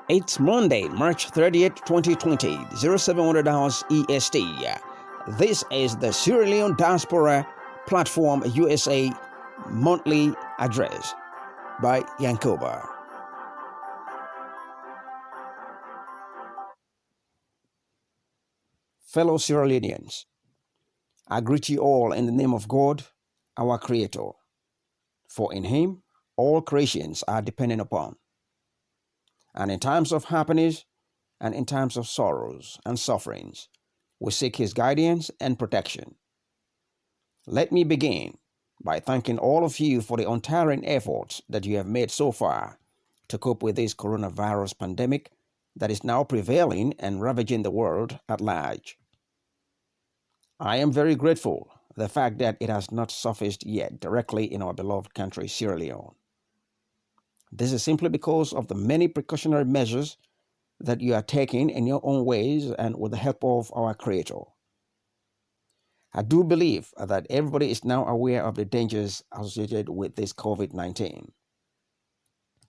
It's Monday, March 30th, 2020, 0700 hours EST. This is the Sierra Leone Diaspora Platform USA Monthly Address by Yankuba. Fellow Sierra Leoneans, I greet you all in the name of God, our Creator. For in Him, all creations are dependent upon. And in times of happiness and in times of sorrows and sufferings, we seek His guidance and protection. Let me begin by thanking all of you for the untiring efforts that you have made so far to cope with this coronavirus pandemic that is now prevailing and ravaging the world at large. I am very grateful the fact that it has not surfaced yet directly in our beloved country, Sierra Leone. This is simply because of the many precautionary measures that you are taking in your own ways and with the help of our Creator. I do believe that everybody is now aware of the dangers associated with this COVID-19.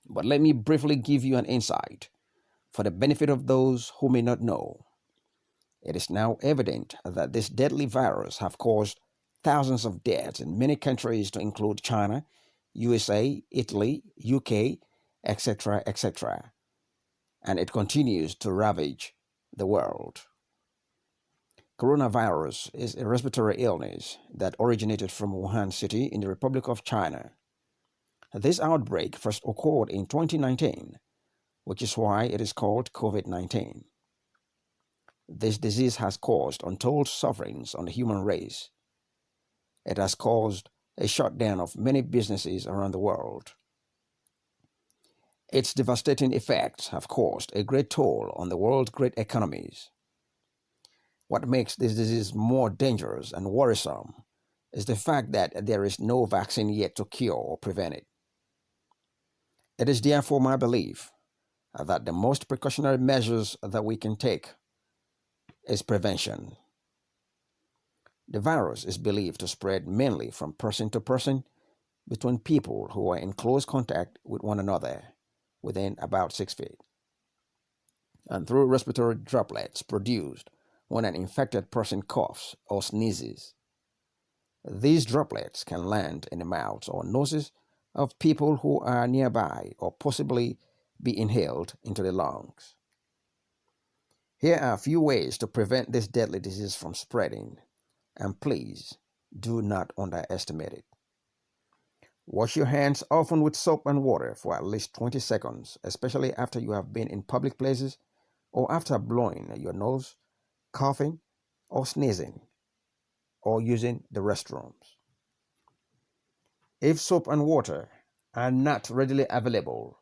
But let me briefly give you an insight for the benefit of those who may not know. It is now evident that this deadly virus have caused thousands of deaths in many countries to include China, USA, Italy, UK, etc., etc. And it continues to ravage the world. Coronavirus is a respiratory illness that originated from Wuhan City in the Republic of China. This outbreak first occurred in 2019, which is why it is called COVID-19. This disease has caused untold sufferings on the human race. It has caused a shutdown of many businesses around the world. Its devastating effects have caused a great toll on the world's great economies. What makes this disease more dangerous and worrisome is the fact that there is no vaccine yet to cure or prevent it. It is therefore my belief that the most precautionary measures that we can take is prevention. The virus is believed to spread mainly from person to person between people who are in close contact with one another within about 6 feet, and through respiratory droplets produced when an infected person coughs or sneezes. These droplets can land in the mouths or noses of people who are nearby or possibly be inhaled into the lungs. Here are a few ways to prevent this deadly disease from spreading, and please do not underestimate it. Wash your hands often with soap and water for at least 20 seconds, especially after you have been in public places or after blowing your nose, coughing, or sneezing, or using the restrooms. If soap and water are not readily available,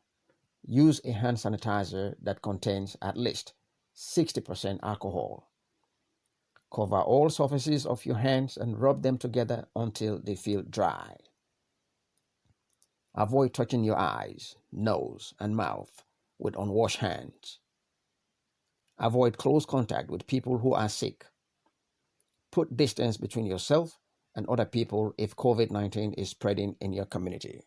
use a hand sanitizer that contains at least 60% alcohol. Cover all surfaces of your hands and rub them together until they feel dry. Avoid touching your eyes, nose, and mouth with unwashed hands. Avoid close contact with people who are sick. Put distance between yourself and other people if COVID-19 is spreading in your community.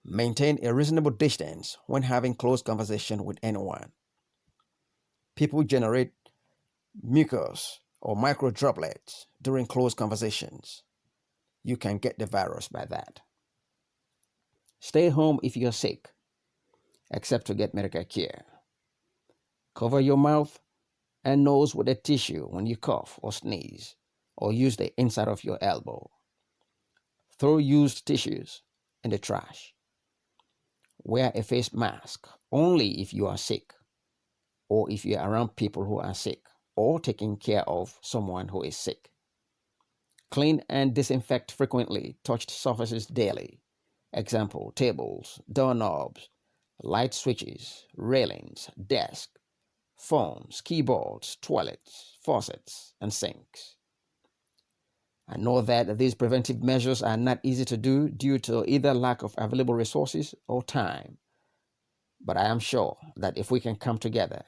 Maintain a reasonable distance when having close conversation with anyone. People generate mucus or micro droplets during close conversations. You can get the virus by that. Stay home if you're sick, except to get medical care. Cover your mouth and nose with a tissue when you cough or sneeze, or use the inside of your elbow. Throw used tissues in the trash. Wear a face mask only if you are sick, or if you are around people who are sick, or taking care of someone who is sick. Clean and disinfect frequently touched surfaces daily. Example, tables, doorknobs, light switches, railings, desks, phones, keyboards, toilets, faucets, and sinks. I know that these preventive measures are not easy to do due to either lack of available resources or time. But I am sure that if we can come together,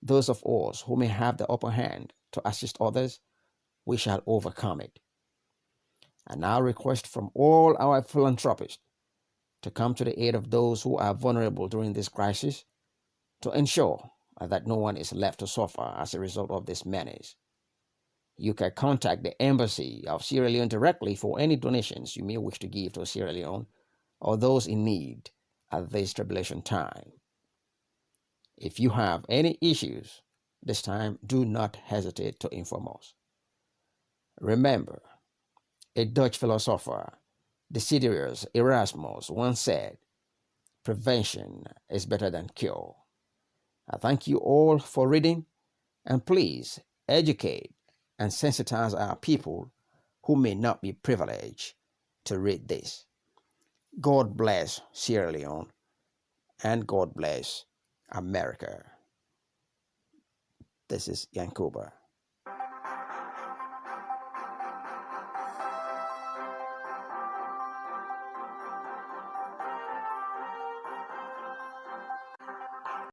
those of us who may have the upper hand to assist others, we shall overcome it. I now request from all our philanthropists to come to the aid of those who are vulnerable during this crisis to ensure that no one is left to suffer as a result of this menace. You can contact the Embassy of Sierra Leone directly for any donations you may wish to give to Sierra Leone or those in need at this tribulation time. If you have any issues this time, do not hesitate to inform us. Remember, a Dutch philosopher, Desiderius Erasmus, once said, "Prevention is better than cure." I thank you all for reading, and please educate and sensitize our people who may not be privileged to read this. God bless Sierra Leone, and God bless America. This is Yankuba.